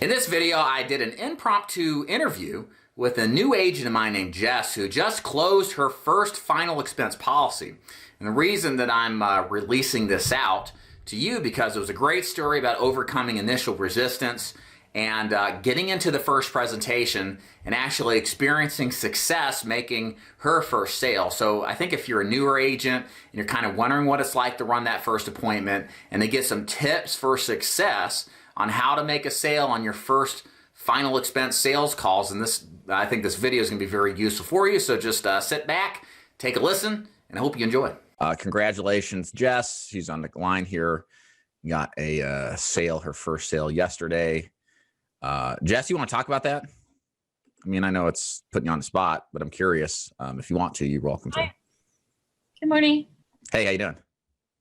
In this video, I did an impromptu interview with a new agent of mine named Jess, who just closed her first final expense policy. And the reason that I'm releasing this out to you, because it was a great story about overcoming initial resistance and getting into the first presentation and actually experiencing success making her first sale. So I think if you're a newer agent and you're kind of wondering what it's like to run that first appointment and to get some tips for success on how to make a sale on your first final expense sales calls, and I think this video is going to be very useful for you. So just sit back, take a listen, and I hope you enjoy. Congratulations, Jess. She's on the line here. Got a sale, her first sale yesterday. Jess, you want to talk about that? I mean, I know it's putting you on the spot, but I'm curious. If you want to, you're welcome to. Hi. Good morning. Hey, how you doing?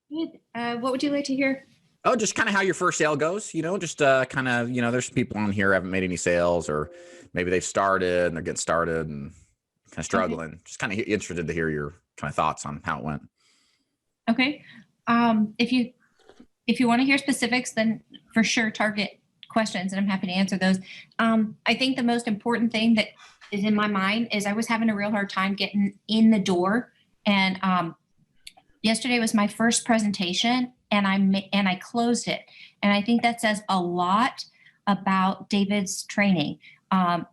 Good. What would you like to hear? Oh, just kind of how your first sale goes, just kind of, there's some people on here who haven't made any sales, or maybe they've started and they're getting started and kind of struggling. Okay. Just kind of interested to hear your kind of thoughts on how it went. Okay. If you want to hear specifics, then for sure target questions, and I'm happy to answer those. I think the most important thing that is in my mind is I was having a real hard time getting in the door. And yesterday was my first presentation, and I closed it. And I think that says a lot about David's training. I've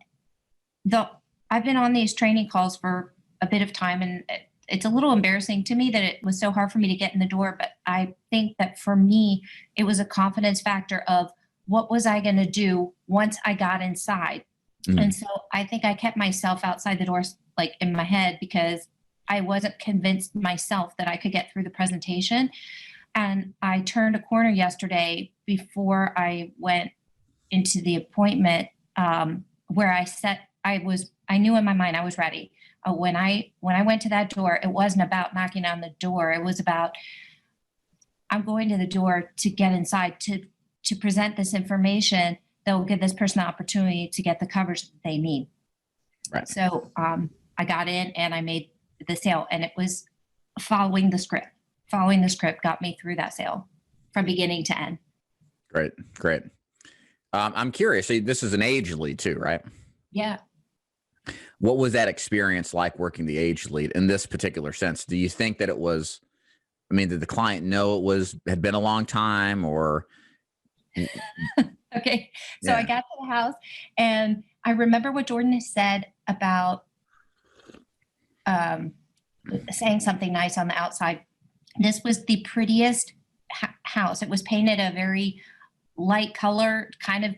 been on these training calls for a bit of time, and it's a little embarrassing to me that it was so hard for me to get in the door. But I think that for me, it was a confidence factor of what was I going to do once I got inside. Mm-hmm. And so I think I kept myself outside the door, like in my head, because I wasn't convinced myself that I could get through the presentation. And I turned a corner yesterday before I went into the appointment, where I knew in my mind I was ready. When I went to that door, it wasn't about knocking on the door. It was about, I'm going to the door to get inside, to present this information that will give this person the opportunity to get the coverage that they need. Right. So I got in and I made the sale, and it was following the script. Following the script got me through that sale from beginning to end. Great. I'm curious. So this is an age lead too, right? Yeah. What was that experience like working the age lead in this particular sense? Do you think that it was, did the client know had been a long time, or? Okay. So yeah. I got to the house, and I remember what Jordan has said about saying something nice on the outside. This was the prettiest house. It was painted a very light color, kind of,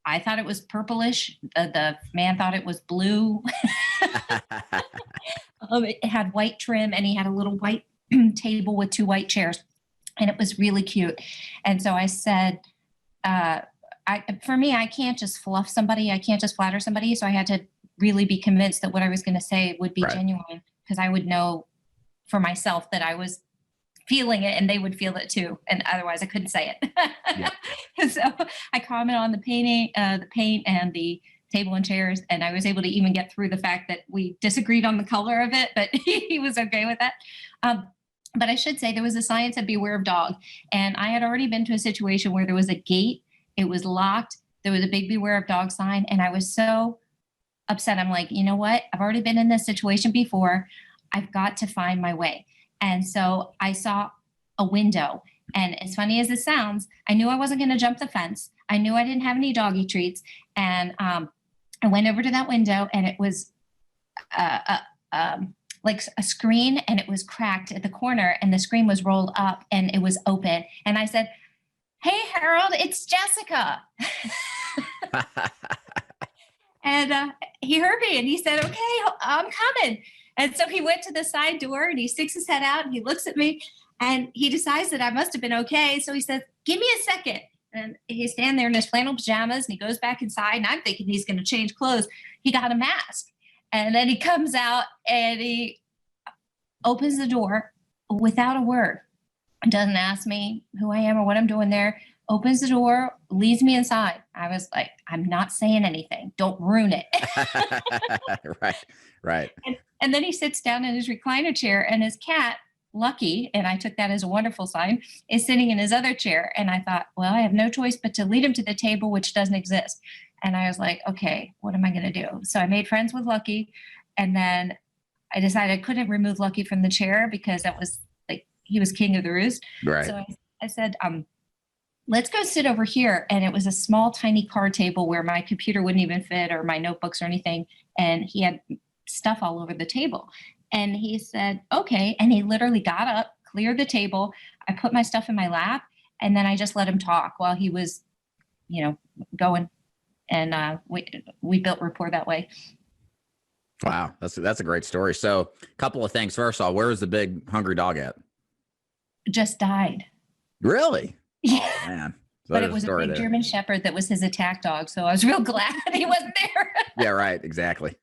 I thought it was purplish. The man thought it was blue. It had white trim, and he had a little white table with 2 white chairs, and it was really cute. And so I said, for me, I can't just fluff somebody. I can't just flatter somebody. So I had to really be convinced that what I was going to say would be genuine, because I would know for myself that I was feeling it and they would feel it too. And otherwise I couldn't say it. Yeah. So I commented on the paint and the table and chairs. And I was able to even get through the fact that we disagreed on the color of it, but he was okay with that. But I should say there was a sign that said beware of dog. And I had already been to a situation where there was a gate. It was locked. There was a big beware of dog sign. And I was so upset. I'm like, you know what? I've already been in this situation before. I've got to find my way. And so I saw a window, and as funny as it sounds, I knew I wasn't going to jump the fence. I knew I didn't have any doggy treats. And I went over to that window, and it was like a screen, and it was cracked at the corner, and the screen was rolled up and it was open. And I said, "Hey, Harold, it's Jessica." And he heard me, and he said, "Okay, I'm coming." And so he went to the side door, and he sticks his head out, and he looks at me, and he decides that I must have been okay. So he says, "Give me a second." And he's standing there in his flannel pajamas, and he goes back inside, and I'm thinking he's going to change clothes. He got a mask. And then he comes out, and he opens the door without a word. Doesn't ask me who I am or what I'm doing there. Opens the door, leads me inside. I was like, I'm not saying anything. Don't ruin it. Right. And then he sits down in his recliner chair, and his cat Lucky, and I took that as a wonderful sign, is sitting in his other chair. And I thought, well, I have no choice but to lead him to the table, which doesn't exist. And I was like, okay, what am I going to do? So I made friends with Lucky. And then I decided I couldn't remove Lucky from the chair because that was like, he was king of the roost. Right. So I said, let's go sit over here. And it was a small, tiny card table where my computer wouldn't even fit or my notebooks or anything. And he had stuff all over the table. And he said, okay. And he literally got up, cleared the table. I put my stuff in my lap, and then I just let him talk while he was, going. And we built rapport that way. Wow. That's a great story. So a couple of things. First of all, where was the big hungry dog at? Just died. Really? Yeah. Oh, man. So but it was a big German Shepherd that was his attack dog. So I was real glad he wasn't there. Yeah, right. Exactly.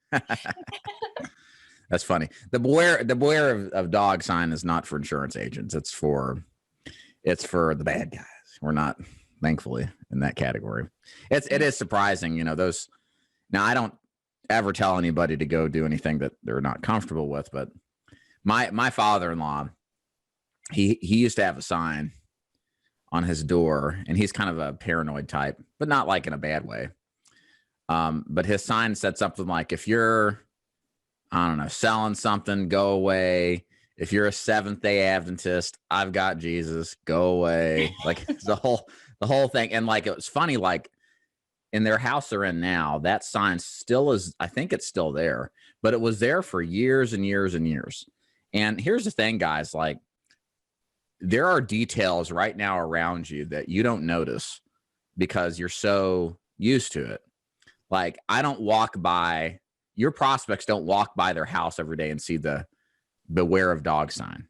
That's funny. The beware of dog sign is not for insurance agents. It's for the bad guys. We're not, thankfully, in that category. It is surprising, those. Now, I don't ever tell anybody to go do anything that they're not comfortable with, but my father-in-law, he used to have a sign on his door, and he's kind of a paranoid type, but not like in a bad way. But his sign said something like, if you're, I don't know, selling something, go away. If you're a Seventh-day Adventist, I've got Jesus, go away. Like the whole thing. And like, it was funny, like in their house they're in now, that sign still is, I think it's still there, but it was there for years and years and years. And here's the thing, guys, like there are details right now around you that you don't notice because you're so used to it. Like I don't walk by, your prospects don't walk by their house every day and see the beware of dog sign.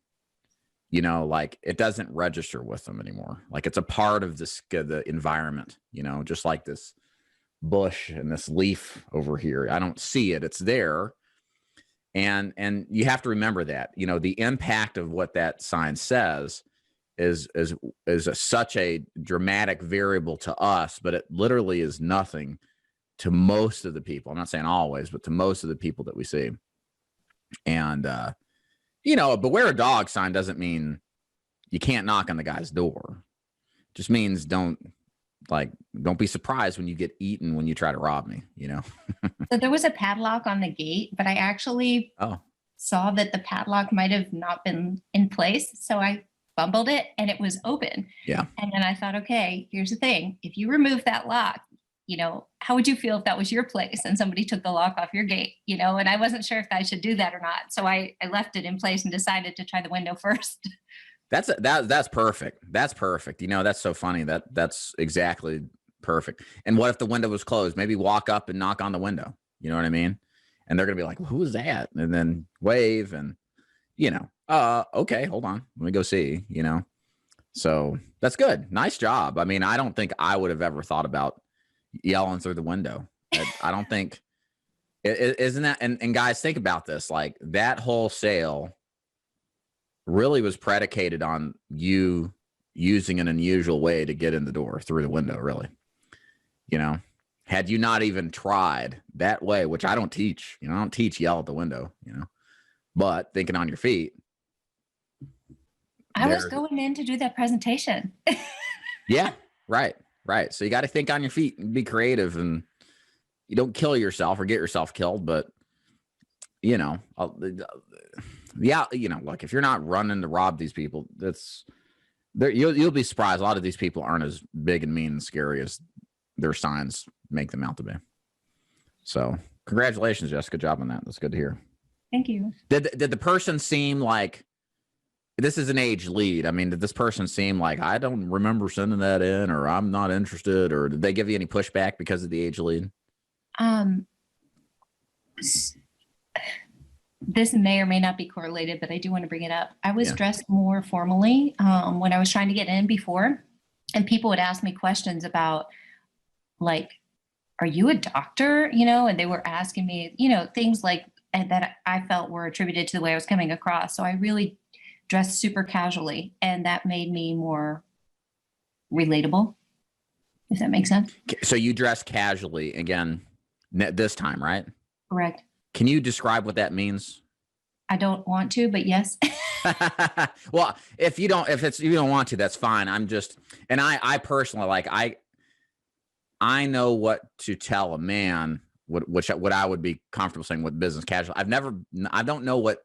Like it doesn't register with them anymore. Like it's a part of the environment, just like this bush and this leaf over here. I don't see it. It's there. And you have to remember that, the impact of what that sign says is such a dramatic variable to us, but it literally is nothing to most of the people. I'm not saying always, but to most of the people that we see. And, a beware a dog sign doesn't mean you can't knock on the guy's door. It just means don't be surprised when you get eaten when you try to rob me, So there was a padlock on the gate, but I actually saw that the padlock might have not been in place. So I fumbled it and it was open. Yeah. And then I thought, okay, here's the thing. If you remove that lock, how would you feel if that was your place and somebody took the lock off your gate, and I wasn't sure if I should do that or not. So I left it in place and decided to try the window first. That's perfect. That's perfect. That's so funny. That's exactly perfect. And what if the window was closed? Maybe walk up and knock on the window. You know what I mean? And they're going to be like, well, who is that? And then wave and, okay, hold on. Let me go see, So that's good. Nice job. I mean, I don't think I would have ever thought about yelling through the window. I don't think isn't that, and guys, think about this, like that whole sale really was predicated on you using an unusual way to get in the door through the window, really. Had you not even tried that way, which I don't teach, I don't teach yell at the window, but thinking on your feet. I was going in to do that presentation. Yeah, right. Right. So you got to think on your feet and be creative, and you don't kill yourself or get yourself killed. But, yeah, look, if you're not running to rob these people, you'll be surprised. A lot of these people aren't as big and mean and scary as their signs make them out to be. So congratulations, Jess. Good job on that. That's good to hear. Thank you. Did the person seem like, this is an age lead. I mean, did this person seem like, I don't remember sending that in, or I'm not interested, or did they give you any pushback because of the age lead? This may or may not be correlated, but I do want to bring it up. I was dressed more formally when I was trying to get in before, and people would ask me questions about, like, are you a doctor? And they were asking me, things like that I felt were attributed to the way I was coming across. So I really dressed super casually, and that made me more relatable, if that makes sense. So you dress casually again this time, right? Correct. Can you describe what that means? I don't want to, but yes. Well, if you don't want to, that's fine. And I personally, like, I know what to tell a man, what I would be comfortable saying with business casual. I don't know what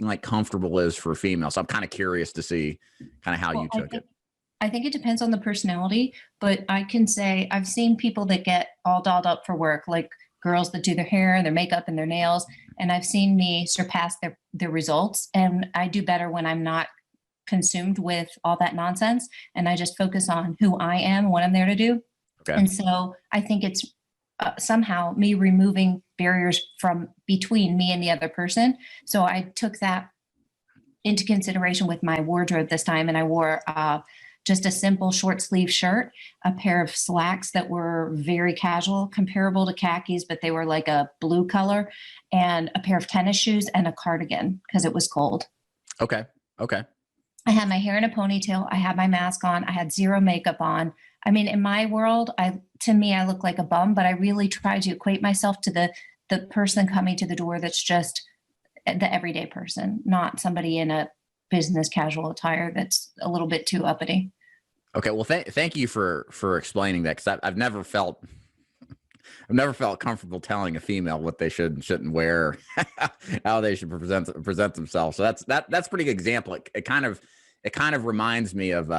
like comfortable is for a female. So I'm kind of curious to see kind of how you took it. I think it depends on the personality, but I can say I've seen people that get all dolled up for work, like girls that do their hair, their makeup, and their nails. And I've seen me surpass their results. And I do better when I'm not consumed with all that nonsense. And I just focus on who I am and what I'm there to do. Okay. And so I think it's somehow me removing barriers from between me and the other person. So I took that into consideration with my wardrobe this time. And I wore just a simple short sleeve shirt, a pair of slacks that were very casual, comparable to khakis, but they were like a blue color, and a pair of tennis shoes and a cardigan because it was cold. Okay. I had my hair in a ponytail. I had my mask on. I had zero makeup on. I mean, in my world, to me, I look like a bum, but I really try to equate myself to the person coming to the door that's just the everyday person, not somebody in a business casual attire that's a little bit too uppity. Okay. Well, thank you for explaining that, because I've never felt comfortable telling a female what they should and shouldn't wear, how they should present themselves. So that's a pretty good example. It kind of reminds me of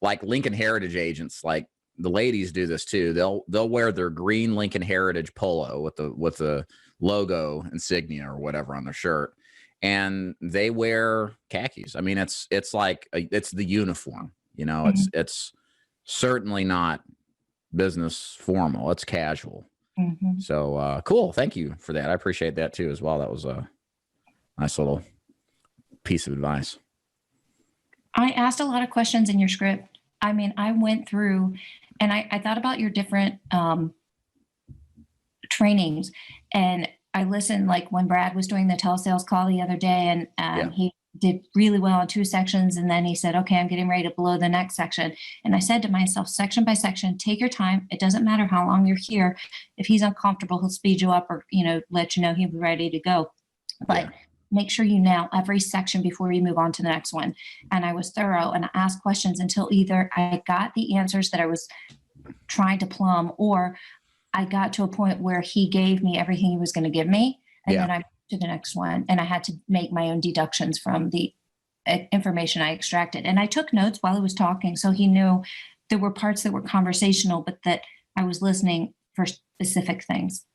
like Lincoln Heritage agents. Like the ladies do this too. They'll wear their green Lincoln Heritage polo with the logo insignia or whatever on their shirt, and they wear khakis. I mean, it's like it's the uniform. You know, Mm-hmm. it's certainly not business formal. It's casual. Mm-hmm. So cool. Thank you for that. I appreciate that too as well. That was a nice little piece of advice. I asked a lot of questions in your script. I mean, I went through and I thought about your different trainings, and I listened, like when Brad was doing the telesales call the other day, and he did really well on 2 sections. And then he said, okay, I'm getting ready to blow the next section. And I said to myself, section by section, take your time. It doesn't matter how long you're here. If he's uncomfortable, he'll speed you up or, let you know he'll be ready to go. But make sure you nail every section before you move on to the next one. And I was thorough, and I asked questions until either I got the answers that I was trying to plumb, or I got to a point where he gave me everything he was going to give me. And then I moved to the next one, and I had to make my own deductions from the information I extracted. And I took notes while he was talking, so he knew there were parts that were conversational, but that I was listening for specific things.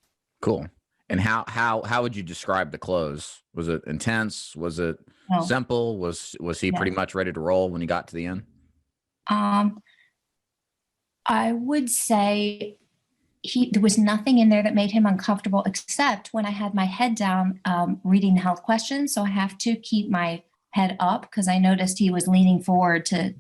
Cool. And how would you describe the close? Was it intense? Was it simple? Was he pretty much ready to roll when he got to the end? I would say there was nothing in there that made him uncomfortable, except when I had my head down reading the health questions. So I have to keep my head up, because I noticed he was leaning forward to,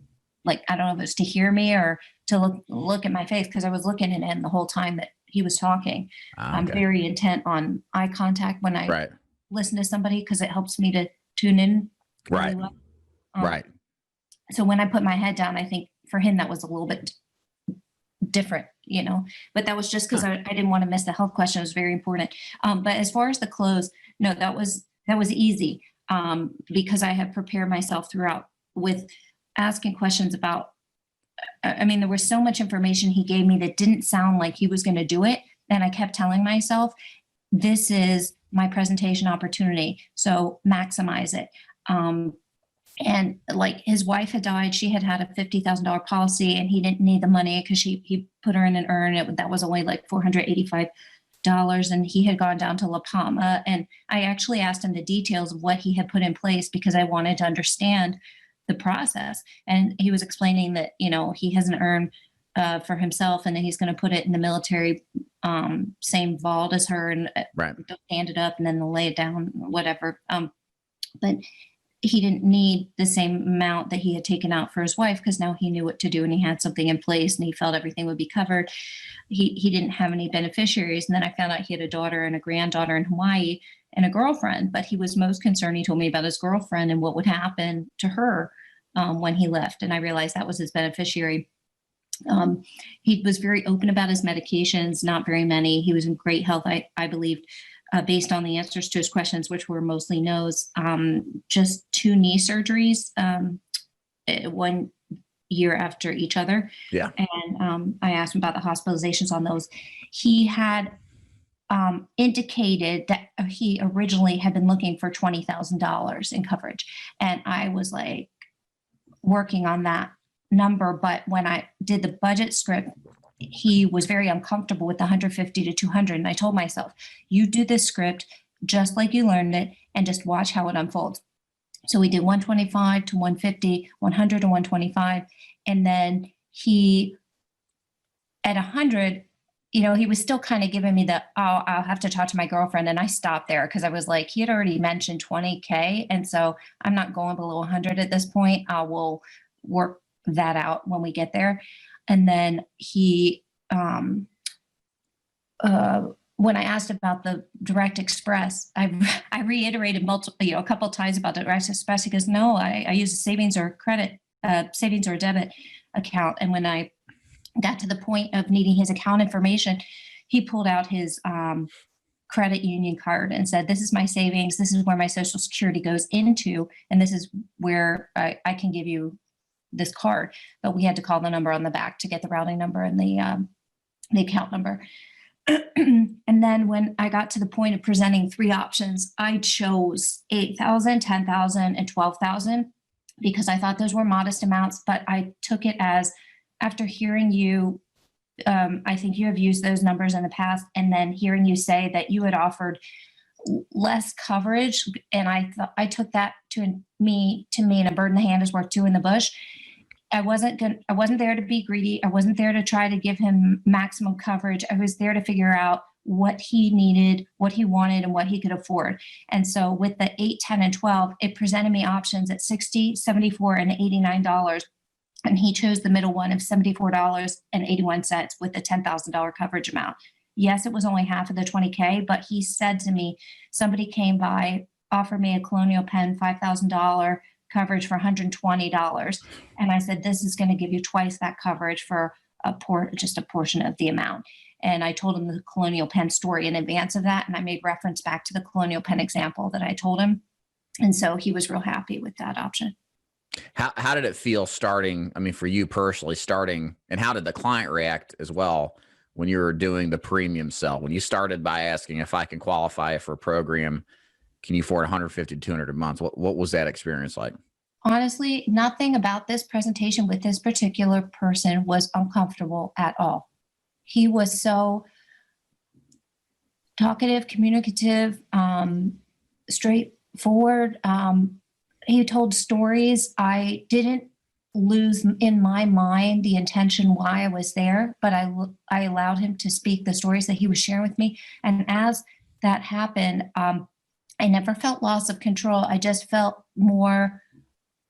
like, I don't know if it was to hear me or to look at my face, because I was looking at him the whole time that he was talking. I'm very intent on eye contact when I listen to somebody, because it helps me to tune in really well. So when I put my head down, I think for him that was a little bit different, but that was just because I didn't want to miss the health question. It was very important. But as far as the close, no, that was easy, because I had prepared myself throughout with asking questions about, I mean, there was so much information he gave me that didn't sound like he was going to do it. And I kept telling myself, this is my presentation opportunity, so maximize it. And like his wife had died, she had a $50,000 policy, and he didn't need the money because he put her in an urn. That was only like $485, and he had gone down to La Palma. And I actually asked him the details of what he had put in place, because I wanted to understand the process. And he was explaining that, he has an urn for himself, and then he's going to put it in the military, same vault as her, and they'll stand it up and then they'll lay it down, whatever. But he didn't need the same amount that he had taken out for his wife, because now he knew what to do and he had something in place and he felt everything would be covered. He didn't have any beneficiaries. And then I found out he had a daughter and a granddaughter in Hawaii and a girlfriend, but he was most concerned. He told me about his girlfriend and what would happen to her when he left. And I realized that was his beneficiary. He was very open about his medications, not very many. He was in great health, I believed. based on the answers to his questions, which were mostly no's. Just 2 knee surgeries, 1 year after each other. Yeah. And I asked him about the hospitalizations on those. He had indicated that he originally had been looking for $20,000 in coverage. And I was like working on that number. But when I did the budget script, he was very uncomfortable with the 150 to 200. And I told myself, you do this script just like you learned it and just watch how it unfolds. So we did 125 to 150, 100 to 125. And then he, at 100, he was still kind of giving me the, oh, I'll have to talk to my girlfriend. And I stopped there because I was like, he had already mentioned 20K. And so I'm not going below 100 at this point. I will work that out when we get there. And then he, when I asked about the Direct Express, I reiterated a couple of times about Direct Express. He goes, no, I use a savings or debit account. And when I got to the point of needing his account information, he pulled out his credit union card and said, this is my savings. This is where my Social Security goes into. And this is where I can give you this card. But we had to call the number on the back to get the routing number and the account number. And then when I got to the point of presenting 3 options, I chose 8,000, 10,000, and 12,000 because I thought those were modest amounts. But I took it as, after hearing you, I think you have used those numbers in the past, and then hearing you say that you had offered less coverage, and I took that to mean a bird in the hand is worth 2 in the bush. I wasn't there to be greedy. I wasn't there to try to give him maximum coverage. I was there to figure out what he needed, what he wanted, and what he could afford. And so with the 8, 10, and 12, it presented me options at $60, $74, and $89. And he chose the middle one of $74.81 with the $10,000 coverage amount. Yes, it was only half of the 20K, but he said to me, somebody came by, offered me a Colonial Penn $5,000 coverage for $120. And I said, this is going to give you twice that coverage for just a portion of the amount. And I told him the Colonial Penn story in advance of that. And I made reference back to the Colonial Penn example that I told him. And so he was real happy with that option. How did it feel starting? I mean, for you personally starting, and how did the client react as well when you were doing the premium sell? When you started by asking, if I can qualify for a program, can you afford 150 to 200 a month? What was that experience like? Honestly, nothing about this presentation with this particular person was uncomfortable at all. He was so talkative, communicative, straightforward. He told stories. I didn't lose in my mind the intention why I was there, but I allowed him to speak the stories that he was sharing with me. And as that happened, I never felt loss of control. I just felt more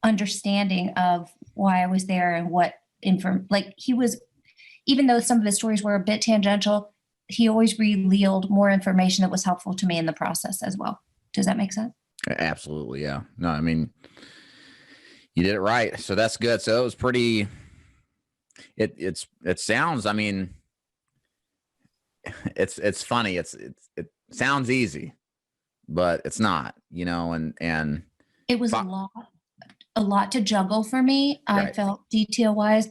understanding of why I was there and what he was, even though some of his stories were a bit tangential, he always revealed more information that was helpful to me in the process as well. Does that make sense? Absolutely. Yeah. No, I mean, you did it right. So that's good. So it was pretty, it sounds, I mean, it's funny. It sounds easy, but it's not, and it was a lot to juggle for me. Right. I felt detail wise,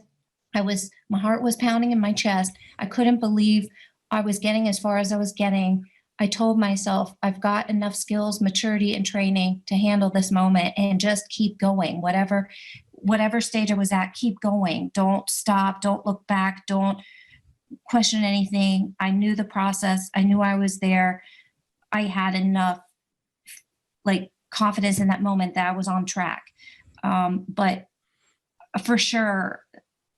my heart was pounding in my chest. I couldn't believe I was getting as far as I was getting. I told myself, I've got enough skills, maturity, and training to handle this moment and just keep going. Whatever stage I was at, keep going. Don't stop. Don't look back. Don't question anything. I knew the process. I knew I was there. I had enough confidence in that moment that I was on track. But for sure,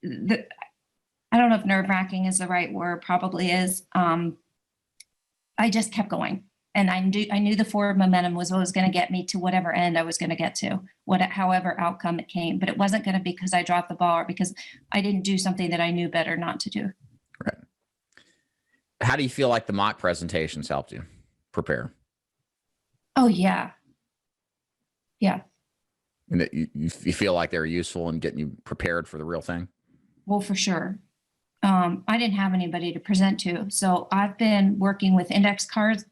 I don't know if nerve-wracking is the right word, probably is. I just kept going, and I knew the forward momentum was what was going to get me to whatever end I was going to get to, however outcome it came. But it wasn't going to be because I dropped the ball or because I didn't do something that I knew better not to do. Right. How do you feel like the mock presentations helped you prepare? Oh yeah. Yeah. And that you feel like they're useful in getting you prepared for the real thing? Well, for sure. I didn't have anybody to present to. So I've been working with index cards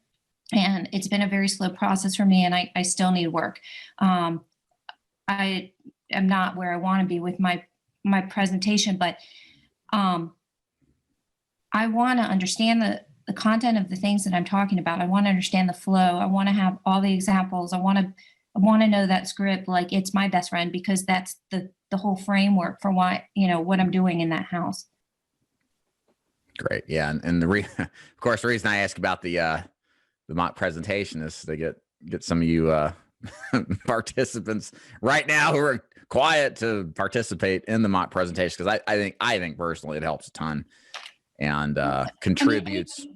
And it's been a very slow process for me, and I still need work. I am not where I want to be with my presentation, but I want to understand the content of the things that I'm talking about. I want to understand the flow. I want to have all the examples. I want to know that script like it's my best friend, because that's the whole framework for what I'm doing in that house. Great. Yeah. And of course, the reason I ask about the mock presentation is to get some of you participants right now who are quiet to participate in the mock presentation, because I think personally it helps a ton and contributes.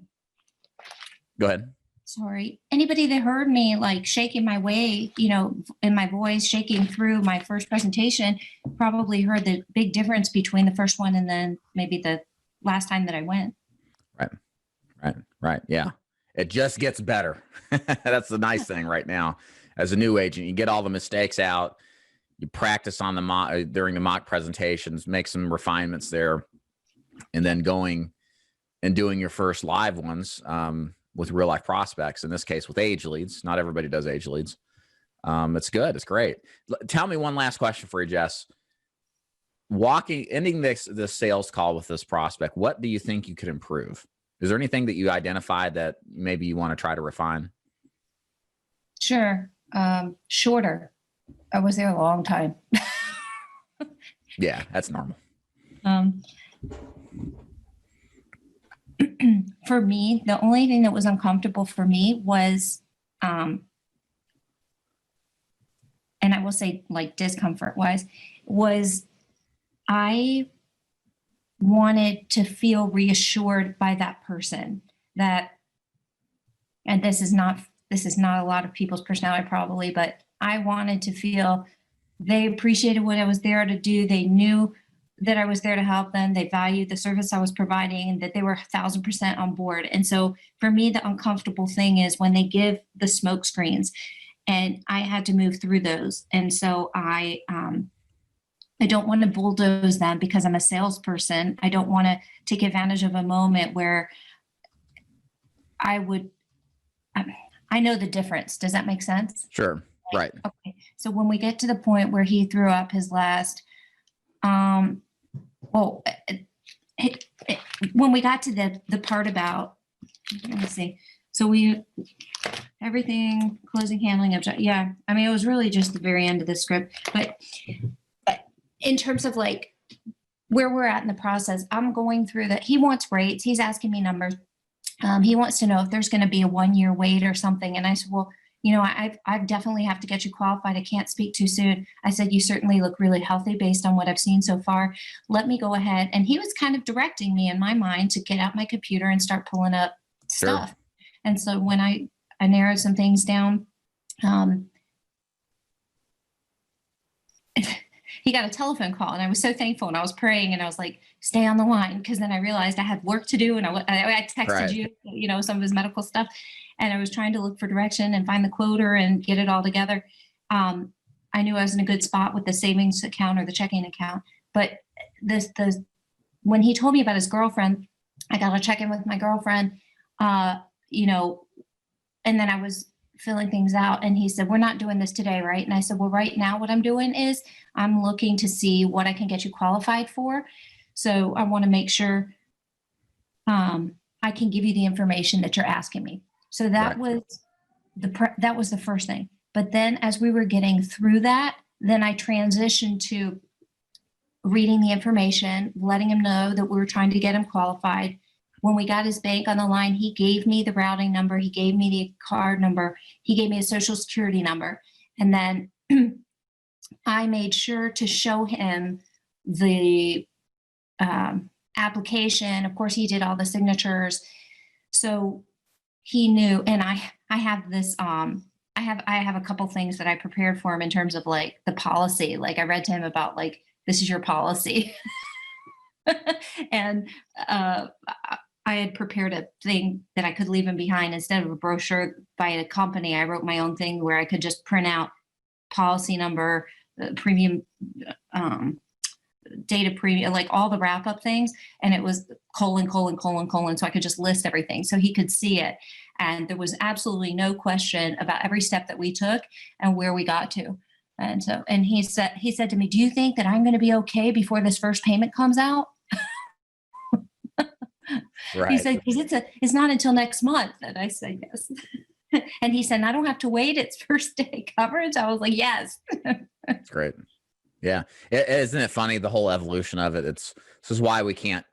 Go ahead. Sorry. Anybody that heard me like shaking my way, in my voice, shaking through my first presentation, probably heard the big difference between the first one and then maybe the last time that I went. Right. Yeah. It just gets better. That's the nice thing right now. As a new agent, you get all the mistakes out. You practice on during the mock presentations, make some refinements there, and then going and doing your first live ones with real life prospects. In this case, with age leads. Not everybody does age leads. It's good. It's great. Tell me one last question for you, Jess. Ending this sales call with this prospect, what do you think you could improve? Is there anything that you identified that maybe you want to try to refine? Sure. Shorter. I was there a long time. Yeah, that's normal. For me, the only thing that was uncomfortable for me was, and I will say like discomfort wise, was I wanted to feel reassured by that person that, and this is not a lot of people's personality probably, but I wanted to feel they appreciated what I was there to do. They knew that I was there to help them. They valued the service I was providing and that they were 1,000% on board. And so for me, the uncomfortable thing is when they give the smoke screens, and I had to move through those. And so I don't want to bulldoze them because I'm a salesperson. I don't want to take advantage of a moment where I know the difference. Does that make sense? Sure. Right. Okay. So when we get to the point where he threw up his last, when we got to the part about, let me see. So everything, closing, handling, yeah. I mean, it was really just the very end of the script, but in terms of like where we're at in the process, I'm going through that. He wants rates. He's asking me numbers. He wants to know if there's going to be a 1-year wait or something. And I said, well, I definitely have to get you qualified. I can't speak too soon. I said, you certainly look really healthy based on what I've seen so far. Let me go ahead. And he was kind of directing me in my mind to get out my computer and start pulling up stuff. Sure. And so when I narrowed some things down, he got a telephone call, and I was so thankful, and I was praying, and I was like, stay on the line. Cause then I realized I had work to do, and I texted right. you, some of his medical stuff, and I was trying to look for direction and find the quoter and get it all together. I knew I was in a good spot with the savings account or the checking account, but when he told me about his girlfriend, I got to check in with my girlfriend, and then I was filling things out, and he said, we're not doing this today, right? And I said, well, right now what I'm doing is I'm looking to see what I can get you qualified for. So I want to make sure I can give you the information that you're asking me. So that right. that was the first thing. But then as we were getting through that, then I transitioned to reading the information, letting him know that we were trying to get him qualified. When we got his bank on the line, he gave me the routing number. He gave me the card number. He gave me a social security number. And then I made sure to show him the application. Of course, he did all the signatures. So he knew, and I have this, I have a couple things that I prepared for him in terms of like the policy. Like I read to him about like, this is your policy. And I had prepared a thing that I could leave him behind. Instead of a brochure by a company, I wrote my own thing where I could just print out policy number, premium, data premium, like all the wrap up things. And it was colon, colon, colon, colon. So I could just list everything. So he could see it. And there was absolutely no question about every step that we took and where we got to. And he said to me, do you think that I'm going to be okay before this first payment comes out? Right. He said, because it's not until next month. And I said, yes. And he said, I don't have to wait. It's first day coverage. I was like, yes. That's great. Yeah. Isn't it funny, the whole evolution of it? This is why we can't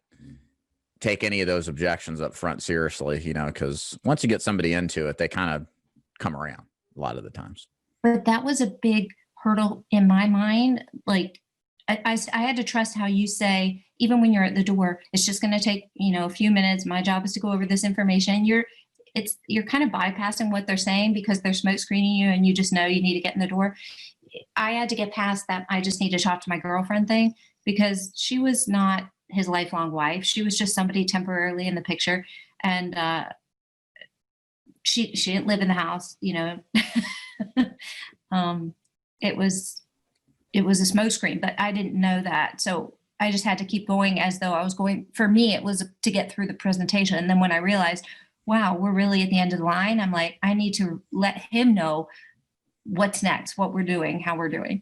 take any of those objections up front seriously, because once you get somebody into it, they kind of come around a lot of the times. But that was a big hurdle in my mind. Like I had to trust how you say, even when you're at the door, it's just going to take, a few minutes. My job is to go over this information. You're kind of bypassing what they're saying because they're smoke screening you and you just know you need to get in the door. I had to get past that. I just need to talk to my girlfriend thing, because she was not his lifelong wife. She was just somebody temporarily in the picture. And she didn't live in the house, It was a smokescreen, but I didn't know that. So I just had to keep going as though I was going. For me, it was to get through the presentation. And then when I realized, wow, we're really at the end of the line, I'm like, I need to let him know what's next, what we're doing, how we're doing.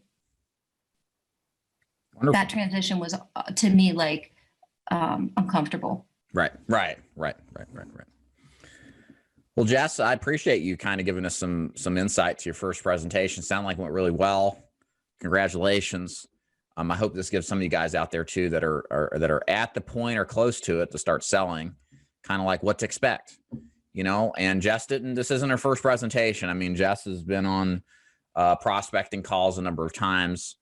Wonderful. That transition was to me like uncomfortable. Right. Well, Jess, I appreciate you kind of giving us some insight to your first presentation. Sound like it went really well. Congratulations. I hope this gives some of you guys out there too that are at the point or close to it to start selling, kind of like what to expect, and Jess this isn't her first presentation. I mean, Jess has been on prospecting calls a number of times.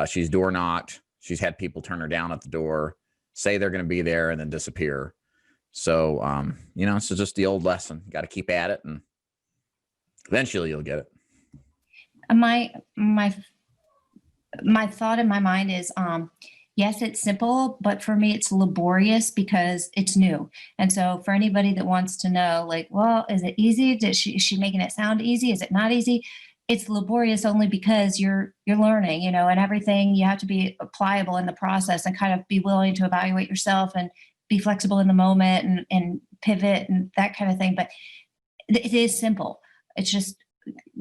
She's door knocked. She's had people turn her down at the door, say they're going to be there and then disappear. So, so just the old lesson. You got to keep at it, and eventually you'll get it. My thought in my mind is, yes, it's simple, but for me, it's laborious because it's new. And so for anybody that wants to know, like, well, is it easy? Is she making it sound easy? Is it not easy? It's laborious only because you're learning, and everything. You have to be pliable in the process and kind of be willing to evaluate yourself and be flexible in the moment and pivot and that kind of thing. But it is simple. It's just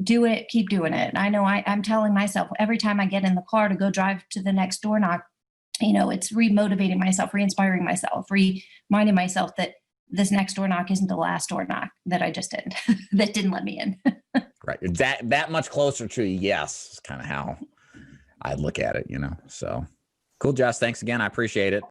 do it, keep doing it. And I know I'm telling myself every time I get in the car to go drive to the next door knock, it's re-motivating myself, re-inspiring myself, reminding myself that this next door knock isn't the last door knock that I just did, that didn't let me in. Right. That much closer to yes is kind of how I look at it, So cool, Jess. Thanks again. I appreciate it.